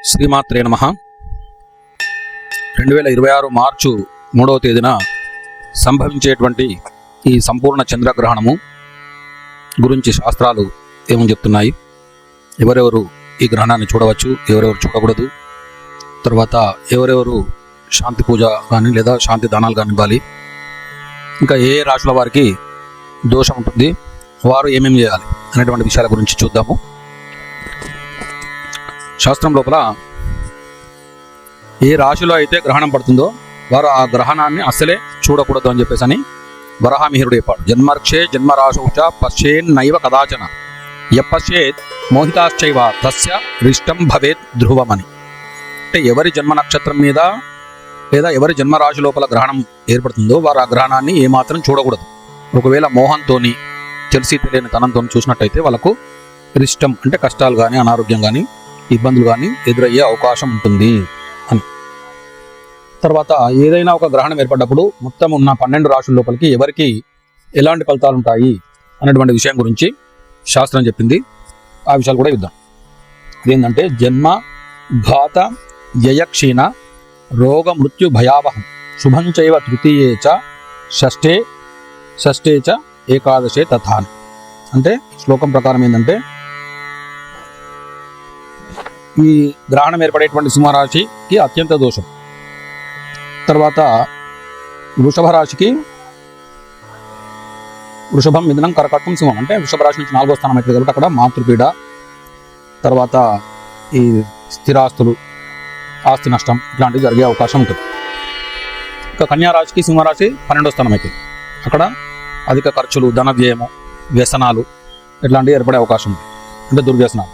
శ్రీమాత్రే నమః. 2026 మార్చి 3వ తేదీన సంభవించేటువంటి ఈ సంపూర్ణ చంద్రగ్రహణము గురించి శాస్త్రాలు ఏమని చెప్తున్నాయి, ఎవరెవరు ఈ గ్రహణాన్ని చూడవచ్చు, ఎవరెవరు చూడకూడదు, తర్వాత ఎవరెవరు శాంతి పూజ కానీ లేదా శాంతి దానాలు కానీ ఇవ్వాలి, ఇంకా ఏ రాశుల వారికి దోషం ఉంటుంది, వారు ఏమేమి చేయాలి అనేటువంటి విషయాల గురించి చూద్దాము. శాస్త్రం లోపల ఏ రాశిలో అయితే గ్రహణం పడుతుందో వారు ఆ గ్రహణాన్ని అస్సలే చూడకూడదు అని చెప్పేసి అని వరాహమిహిరుడు చెప్పాడు. జన్మర్క్షే జన్మరాశౌచ పశ్చేన్నైవ కదాచన యపశ్చేత్ మోహితాశ్చైవ తస్య రిష్టం భవేత్ ధ్రువమని. అంటే ఎవరి జన్మ నక్షత్రం మీద లేదా ఎవరి జన్మరాశి లోపల గ్రహణం ఏర్పడుతుందో వారు ఆ గ్రహణాన్ని ఏమాత్రం చూడకూడదు. ఒకవేళ మోహంతోని తెలిసి తెలియని తనంతో చూసినట్టయితే వాళ్ళకు రిష్టం అంటే కష్టాలు కానీ అనారోగ్యం కానీ ఇబ్బందులు కానీ ఎదురయ్యే అవకాశం ఉంటుంది అని. తర్వాత ఏదైనా ఒక గ్రహణం ఏర్పడ్డప్పుడు మొత్తం ఉన్న 12 రాశుల లోపలికి ఎవరికి ఎలాంటి ఫలితాలు ఉంటాయి అనేటువంటి విషయం గురించి శాస్త్రం చెప్పింది. ఆ విషయాలు కూడా ఇద్దాం. అదేంటంటే జన్మ ఘాత వ్యయక్షీణ రోగ మృత్యు భయావహం శుభం చైవ తృతీయే చ షష్ఠే చ ఏకాదశే తథా. అంటే శ్లోకం ప్రకారం ఏంటంటే ఈ గ్రహణం ఏర్పడేటువంటి సింహరాశికి అత్యంత దోషం, తర్వాత వృషభ రాశికి వృషభం, మిథునం, కర్కాటకం, సింహం అంటే వృషభ రాశి నుంచి 4వ స్థానం అవుతుంది కాబట్టి అక్కడ మాతృపీడ, తర్వాత ఈ స్థిరాస్తులు, ఆస్తి నష్టం ఇట్లాంటివి జరిగే అవకాశం ఉంటుంది. ఇంకా కన్యా రాశికి సింహరాశి 12వ స్థానం అవుతుంది, అక్కడ అధిక ఖర్చులు, ధన వ్యయము, వ్యసనాలు ఇట్లాంటివి ఏర్పడే అవకాశం ఉంది, అంటే దుర్వ్యసనాలు.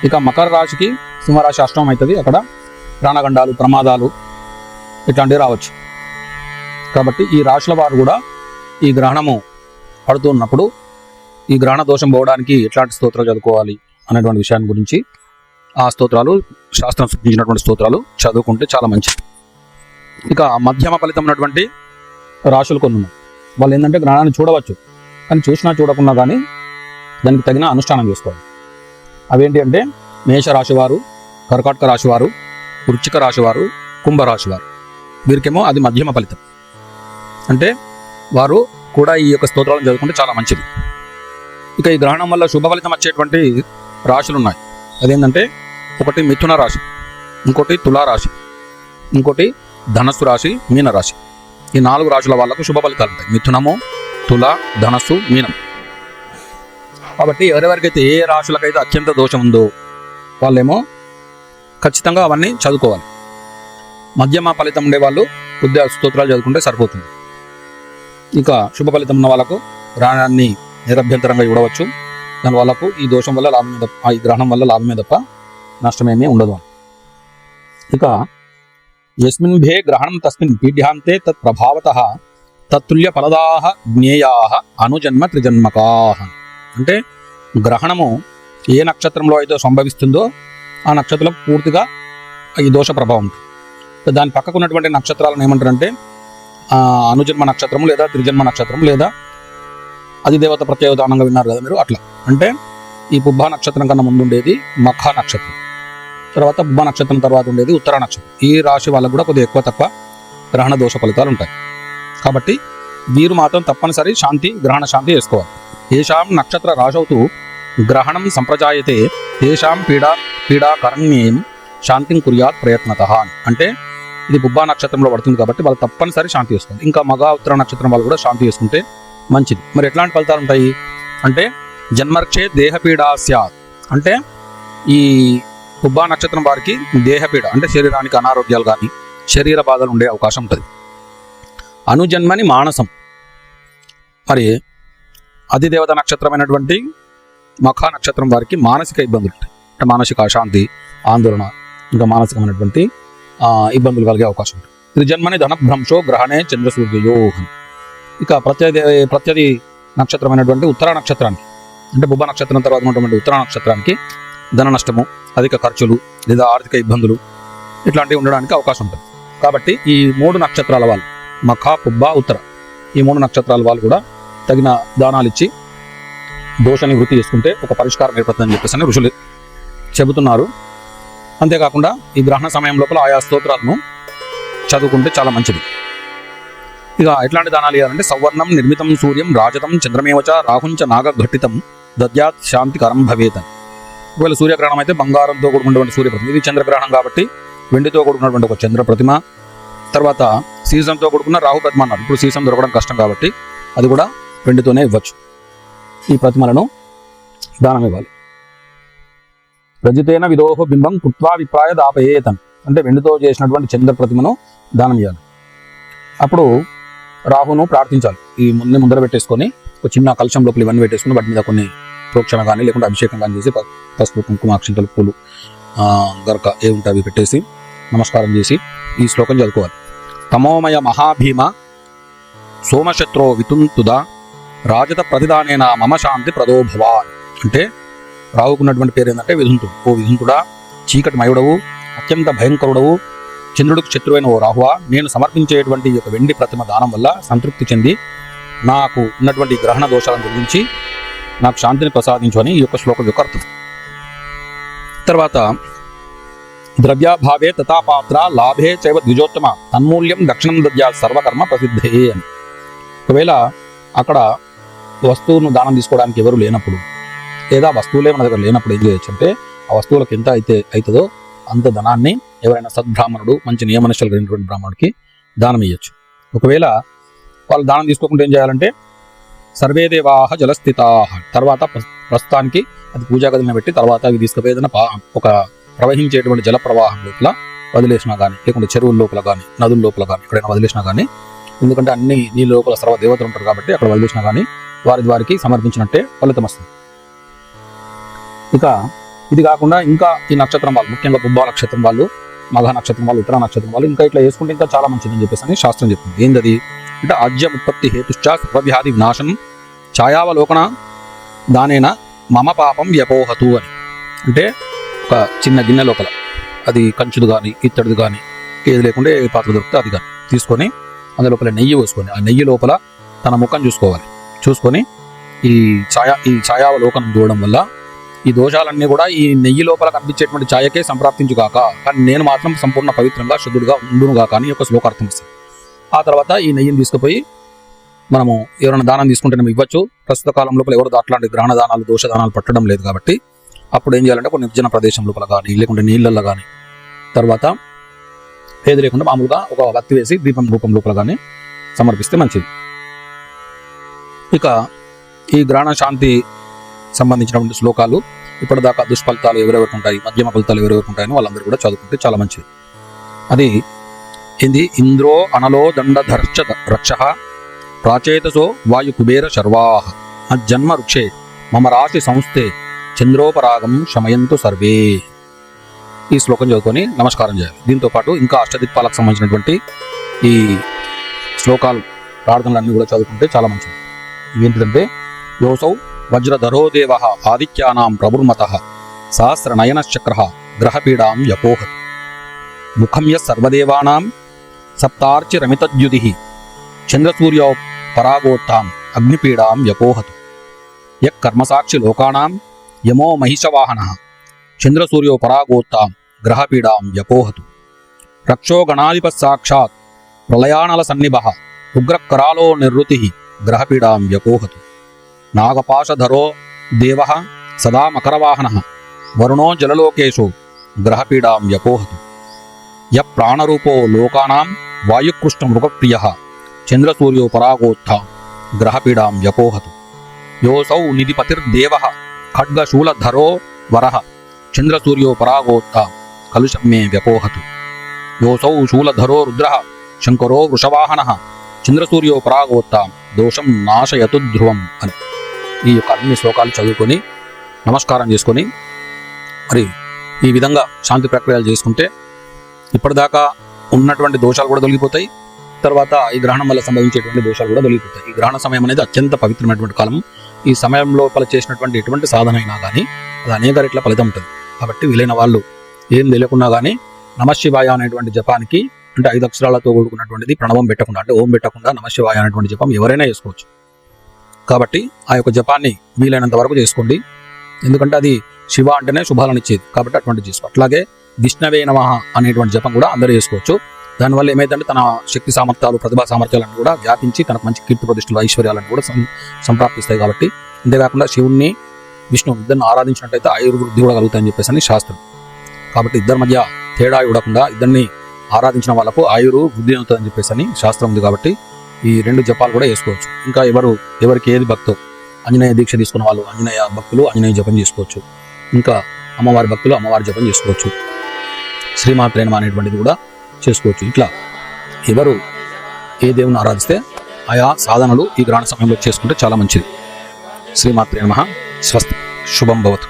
ఇక మకర రాశికి సింహరాశి 8వం అవుతుంది, అక్కడ ప్రాణగండాలు, ప్రమాదాలు ఇట్లాంటివి రావచ్చు. కాబట్టి ఈ రాశుల వారు కూడా ఈ గ్రహణము పడుతున్నప్పుడు ఈ గ్రహణ దోషం పోవడానికి ఎట్లాంటి స్తోత్రాలు చదువుకోవాలి అనేటువంటి విషయాన్ని గురించి ఆ స్తోత్రాలు, శాస్త్రం సూచించినటువంటి స్తోత్రాలు చదువుకుంటే చాలా మంచిది. ఇక మధ్యమ ఫలితం ఉన్నటువంటి రాశులు కొన్ని ఉన్నాయి. వాళ్ళు ఏంటంటే గ్రహణాన్ని చూడవచ్చు, కానీ చూసినా చూడకున్నా కానీ దానికి తగిన అనుష్ఠానం చేసుకోవాలి. అవేంటి అంటే మేషరాశి వారు, కర్కాటక రాశివారు, వృశ్చిక రాశివారు, కుంభరాశివారు, వీరికేమో అది మధ్యమ ఫలితం. అంటే వారు కూడా ఈ యొక్క స్తోత్రాలను చదువుకుంటే చాలా మంచిది. ఇక ఈ గ్రహణం వల్ల శుభ ఫలితం వచ్చేటువంటి రాశులు ఉన్నాయి. అదేంటంటే ఒకటి మిథున రాశి, ఇంకోటి తులారాశి, ఇంకోటి ధనస్సు రాశి, మీనరాశి. ఈ 4 రాశుల వాళ్ళకు శుభ ఫలితాలు ఉంటాయి. మిథునము, తుల, ధనస్సు, మీనం. కాబట్టి ఎవరెవరికైతే ఏ రాశులకైతే అత్యంత దోషం ఉందో వాళ్ళేమో ఖచ్చితంగా అవన్నీ చదువుకోవాలి. మధ్యమ ఫలితం ఉండే వాళ్ళు కొద్దిగా స్తోత్రాలు చదువుకుంటే సరిపోతుంది. ఇంకా శుభ ఫలితం ఉన్న వాళ్ళకు గ్రహణాన్ని నిరభ్యంతరంగా చూడవచ్చు. దాని వాళ్ళకు ఈ దోషం వల్ల లాభమే తప్ప, ఈ గ్రహణం వల్ల లాభమే తప్ప నష్టమేమీ ఉండదు. ఇక యస్మిన్ భే గ్రహణం తస్మిన్ పీఠ్యాంతే తత్ ప్రభావతః తత్తుల్య ఫలదాః జ్ఞేయాః అనుజన్మ త్రిజన్మకాః. అంటే గ్రహణము ఏ నక్షత్రంలో అయితే సంభవిస్తుందో ఆ నక్షత్రం పూర్తిగా ఈ దోష ప్రభావం ఉంటుంది. దాని పక్కకు ఉన్నటువంటి నక్షత్రాలను ఏమంటారంటే అనుజన్మ నక్షత్రం లేదా త్రిజన్మ నక్షత్రం లేదా అధిదేవత ప్రత్యేకదానంగా విన్నారు కదా మీరు, అట్లా. అంటే ఈ పుబ్బ నక్షత్రం కన్నా ముందు ఉండేది మఖ నక్షత్రం, తర్వాత పుబ్బ నక్షత్రం తర్వాత ఉండేది ఉత్తర నక్షత్రం. ఈ రాశి వాళ్ళకు కూడా కొద్దిగా ఎక్కువ తక్కువ గ్రహణ దోష ఫలితాలు ఉంటాయి. కాబట్టి వీరు మాత్రం తప్పనిసరి గ్రహణ శాంతి చేసుకోవాలి. ఏషాం నక్షత్ర రాశౌతు గ్రహణం సంప్రజాయతే తేషాం పీడాకరణ్యేం శాంతిం కుర్యాత్ ప్రయత్నతః. అంటే ఇది పుబ్బా నక్షత్రంలో పడుతుంది కాబట్టి వాళ్ళు తప్పనిసరి శాంతి చేసుకోవాలి. ఇంకా మగ ఉత్తర నక్షత్రం వాళ్ళు కూడా శాంతి చేసుకుంటే మంచిది. మరి ఎట్లాంటి ఫలితాలు ఉంటాయి అంటే జన్మర్క్షే దేహపీడా స్యాత్. అంటే ఈ పుబ్బా నక్షత్రం వారికి దేహపీడ అంటే శరీరానికి అనారోగ్యాలు కానీ శరీర బాధలు ఉండే అవకాశం ఉంటుంది. అనుజన్మని మానసం. మరి అధిదేవత నక్షత్రమైనటువంటి మఖ నక్షత్రం వారికి మానసిక ఇబ్బందులు ఉంటాయి. అంటే మానసిక అశాంతి, ఆందోళన, ఇంకా మానసికమైనటువంటి ఇబ్బందులు కలిగే అవకాశం ఉంటుంది. త్రిజన్మని ధనభ్రంశో గ్రహణే చంద్రసూర్యయో. ఇక ప్రత్యధి నక్షత్రమైనటువంటి ఉత్తర నక్షత్రానికి అంటే బుబ్బ నక్షత్రం తర్వాత ఉన్నటువంటి ఉత్తర నక్షత్రానికి ధన నష్టము, అధిక ఖర్చులు లేదా ఆర్థిక ఇబ్బందులు ఇట్లాంటివి ఉండడానికి అవకాశం ఉంటుంది. కాబట్టి ఈ 3 నక్షత్రాల వాళ్ళు మఖ, పుబ్బ, ఉత్తర, ఈ 3 నక్షత్రాల వాళ్ళు కూడా తగిన దానాలు ఇచ్చి దోష నివృత్తి చేసుకుంటే ఒక పరిష్కారం ఏర్పడుతుందని చెప్పేసి ఋషులు చెబుతున్నారు. అంతేకాకుండా ఈ గ్రహణ సమయం లోపల ఆయా స్తోత్రాలను చదువుకుంటే చాలా మంచిది. ఇక ఎట్లాంటి దానాలు ఇవ్వాలంటే సవర్ణం నిర్మితం సూర్యం రాజతం చంద్రమేవచ రాహుంచ నాగఘట్టితం దద్యాత్ శాంతికరం భవేత్. ఒకవేళ సూర్యగ్రహణం అయితే బంగారంతో కూడుకున్నటువంటి సూర్యప్రతిమ, ఇది చంద్రగ్రహణం కాబట్టి వెండితో కూడుకున్నటువంటి ఒక చంద్ర ప్రతిమ, తర్వాత సీసంతో కూడుకున్న రాహు ప్రతిమ అన్నారు. ఇప్పుడు సీసం దొరకడం కష్టం కాబట్టి అది కూడా వెండితోనే ఇవ్వచ్చు. ఈ ప్రతిమలను దానం ఇవ్వాలి. రజితేన విదోహ బింబం కృత్వా విప్రాయ దాపయేతన్, అంటే వెండితో చేసినటువంటి చంద్ర ప్రతిమను దానం ఇవ్వాలి. అప్పుడు రాహును ప్రార్థించాలి. ఈ ముందర పెట్టేసుకొని ఒక చిన్న కలశం లోపల ఇవన్నీ పెట్టేసుకుని వాటి మీద కొన్ని ప్రోక్షణ కానీ లేకుంటే అభిషేకం కానీ చేసి పసుపు కుంకుమ అక్షింతలు పూలు గరక ఏ ఉంటే అవి పెట్టేసి నమస్కారం చేసి ఈ శ్లోకం చదువుకోవాలి. తమోమయ మహాభీమ సోమశత్రో వితుంతుద రాజత ప్రతిదానేన మమ శాంతి ప్రదోభవా. అంటే రావుకున్నటువంటి పేరు ఏంటంటే విధుంతుడు. ఓ విధుంతుడా, చీకటి మయుడవు, అత్యంత భయంకరుడవు, చంద్రుడికి శత్రువైన ఓ రాహువా, నేను సమర్పించేటువంటి ఈ యొక్క వెండి ప్రతిమ దానం వల్ల సంతృప్తి చెంది నాకు ఉన్నటువంటి గ్రహణ దోషాలను తొలగించి నాకు శాంతిని ప్రసాదించు అని ఈ యొక్క శ్లోకం యొక్క అర్థం. తర్వాత ద్రవ్యాభావే తథాపాత్ర లాభే చైవ ద్విజోత్తమ తన్మూల్యం దక్షిణం దద్యా సర్వకర్మ ప్రసిద్ధే అని. ఒకవేళ అక్కడ వస్తువును దానం తీసుకోవడానికి ఎవరు లేనప్పుడు లేదా వస్తువులే మన దగ్గర లేనప్పుడు ఏం చేయొచ్చు అంటే ఆ వస్తువులకు ఎంత అవుతుందో అంత ధనాన్ని ఎవరైనా సద్బ్రాహ్మణుడు, మంచి నియమనిష్టలు కలిగినటువంటి బ్రాహ్మణుడికి దానం ఇవ్వచ్చు. ఒకవేళ వాళ్ళు దానం తీసుకోకుండా ఏం చేయాలంటే సర్వే దేవాహ జలస్థితాహ, తర్వాత ప్రస్తుతానికి అది పూజా గదిని పెట్టి తర్వాత అవి తీసుకుపోయి ఏదైనా ఒక ప్రవహించేటువంటి జల ప్రవాహం లోపల వదిలేసినా కానీ లేకుంటే చెరువుల లోపల కానీ నదుల లోపల కానీ ఎక్కడైనా వదిలేసినా కానీ, ఎందుకంటే అన్ని నీళ్ళ లోపల సర్వ దేవతలు ఉంటారు కాబట్టి అక్కడ వదిలేసినా కానీ వారికి సమర్పించినట్టే ఫలితం వస్తుంది. ఇక ఇది కాకుండా ఇంకా ఈ నక్షత్రం వాళ్ళు, ముఖ్యంగా పుబ్బా నక్షత్రం వాళ్ళు, మఘ నక్షత్రం వాళ్ళు, ఉత్తర నక్షత్రం వాళ్ళు ఇంకా ఇట్లా వేసుకుంటే ఇంకా చాలా మంచిదని చెప్పేసి అని శాస్త్రం చెప్తుంది. ఏంటది అంటే ఆజ్యం ఉత్పత్తి హేతుశ్చ సర్వవ్యాధి వినాశనం ఛాయావలోకన దానేన మమ పాపం వ్యపోహతు అని. అంటే ఒక చిన్న గిన్నె లోపల అది కంచుది కానీ ఇత్తడిది కానీ ఏది లేకుంటే ఏ పాత్ర దొరికితే అది కానీ తీసుకొని అందులోపల నెయ్యి పోసుకొని ఆ నెయ్యి లోపల తన ముఖం చూసుకొని ఈ ఛాయావలోకనం చూడడం వల్ల ఈ దోషాలన్నీ కూడా ఈ నెయ్యి లోపల కనిపించేటువంటి ఛాయకే సంప్రాప్తించుగాక, కానీ నేను మాత్రం సంపూర్ణ పవిత్రంగా శుద్ధుడుగా ఉండునుగాక అని ఒక శ్లోకార్థం వస్తుంది. ఆ తర్వాత ఈ నెయ్యిని తీసుకుపోయి మనము ఎవరైనా దానం తీసుకుంటే ఇవ్వచ్చు. ప్రస్తుత కాలం లోపల ఎవరు అట్లాంటి గ్రహణ దానాలు దోష దానాలు పట్టడం లేదు కాబట్టి అప్పుడు ఏం చేయాలంటే కొన్ని నిర్జన ప్రదేశం లోపల కానీ లేకుంటే నీళ్ళల్లో కానీ తర్వాత ఏది లేకుండా మామూలుగా ఒక వత్తి వేసి దీపం రూపం లోపల కానీ సమర్పిస్తే మంచిది. ఇక ఈ గ్రహణ శాంతి సంబంధించినటువంటి శ్లోకాలు ఇప్పటిదాకా దుష్ఫలితాలు ఎవరెవరికి ఉంటాయి, మధ్యమ ఫలితాలు ఎవరెవరికి ఉంటాయని వాళ్ళందరూ కూడా చదువుకుంటే చాలా మంచిది. అది ఏంది? ఇంద్రో అనలో దండధర్చ రక్ష ప్రాచేతసో వాయు కుబేర శర్వాహ అజ్జన్మ వృక్షే మమ రాశి సంస్థే చంద్రోపరాగం శమయంతు సర్వే. ఈ శ్లోకం చదువుకొని నమస్కారం చేయాలి. దీంతో పాటు ఇంకా అష్టదిక్పాలకు సంబంధించినటువంటి ఈ శ్లోకాలు ప్రార్థనలన్నీ కూడా చదువుకుంటే చాలా మంచిది. ఇవేంటిదంటే యోసౌ వజ్రధరోదేవ ఆదిత్యానాం ప్రభుర్మతః సహస్రనయనశ్చక్ర గ్రహపీడాం యపోహత్ ముఖం యః సర్వదేవానాం సప్తార్చిరమితద్యుతిః చంద్రసూర్యో పరాగోత్తాం అగ్నిపీడాం యపోహతు యః కర్మసాక్షి లోకానాం యమో మహిషవాహనః చంద్రసూర్యో పరాగోత్తాం గ్రహపీడాం యపోహతు రక్షో గణాధిపస్సాక్షాత్ ప్రళయానల సన్నిభః ఉగ్రకరాలో నిర్వృతిః గ్రహపీడాం యపోహతు నాగపాశధరో దేవః సదా మకరవాహనః వరుణో జలలోకేషు గ్రహపీడాం యపోహతు య ప్రాణరూపో లోకానాం వాయుకృష్ణ మృగప్రియః చంద్రసూర్యో పరాగోత్థాం గ్రహపీడాం యపోహతు యోసౌ నిధిపతిర్దేవః ఖడ్గశూలధరో వరః చంద్రసూర్యో పరాగోత్థాం కలుషం మే వ్యపోహతు యోసౌ శూలధరో రుద్రః శంకరో వృషవాహనః చంద్రసూర్యో పరాగోత్థాం దోషం నాశయతు ధ్రువం అని ఈ యొక్క అన్ని శ్లోకాలు చదువుకొని నమస్కారం చేసుకొని మరి ఈ విధంగా శాంతి ప్రక్రియలు చేసుకుంటే ఇప్పటిదాకా ఉన్నటువంటి దోషాలు కూడా తొలగిపోతాయి. తర్వాత ఈ గ్రహణం వల్ల సంభవించేటువంటి దోషాలు కూడా తొలగిపోతాయి. ఈ గ్రహణ సమయం అనేది అత్యంత పవిత్రమైనటువంటి కాలం. ఈ సమయం లోపల చేసినటువంటి ఎటువంటి సాధన అయినా కానీ అది అనేక రెట్ల ఫలితం ఉంటుంది. కాబట్టి వీలైన వాళ్ళు ఏం తెలియకున్నా కానీ నమశివాయ అనేటువంటి జపానికి, అంటే 5 అక్షరాలతో కూడుకున్నటువంటిది ప్రణవం పెట్టకుండా, అంటే ఓం పెట్టకుండా నమశివాయ అనేటువంటి జపం ఎవరైనా చేసుకోవచ్చు. కాబట్టి ఆ యొక్క జపాన్ని వీలైనంత వరకు చేసుకోండి. ఎందుకంటే అది శివ అంటేనే శుభాలను ఇచ్చేది కాబట్టి అటువంటి చేసుకో. అట్లాగే విష్ణవే నమః అనేటువంటి జపం కూడా అందరూ చేసుకోవచ్చు. దానివల్ల ఏమైందంటే తన శక్తి సామర్థ్యాలు, ప్రతిభా సామర్థ్యాలను కూడా వ్యాపించి తనకు మంచి కీర్తి ప్రతిష్టలు, ఐశ్వర్యాలను కూడా సంప్రాప్తిస్తాయి. కాబట్టి అంతేకాకుండా శివుణ్ణి, విష్ణువు ఇద్దరిని ఆరాధించినట్టయితే ఆయుర్వృద్ధి కూడా కలుగుతాయని చెప్పేసి శాస్త్రం. కాబట్టి ఇద్దరి మధ్య తేడా ఇవ్వకుండా ఇద్దరిని ఆరాధించిన వాళ్ళకు ఆయురు వృద్ధి అవుతుందని చెప్పేసి శాస్త్రం ఉంది. కాబట్టి ఈ 2 జపాలు కూడా వేసుకోవచ్చు. ఇంకా ఎవరికి ఏది భక్తో, ఆంజనేయ దీక్ష తీసుకున్న వాళ్ళు ఆంజనేయ భక్తులు ఆంజనేయ జపం చేసుకోవచ్చు. ఇంకా అమ్మవారి భక్తులు అమ్మవారి జపం చేసుకోవచ్చు. శ్రీమాత్రే నమః అనేటువంటిది కూడా చేసుకోవచ్చు. ఇట్లా ఎవరు ఏ దేవుని ఆరాధిస్తే ఆయా సాధనలు ఈ గ్రహణ సమయంలో చేసుకుంటే చాలా మంచిది. శ్రీమాత్రే నమః. స్వస్తి. శుభం భవతు.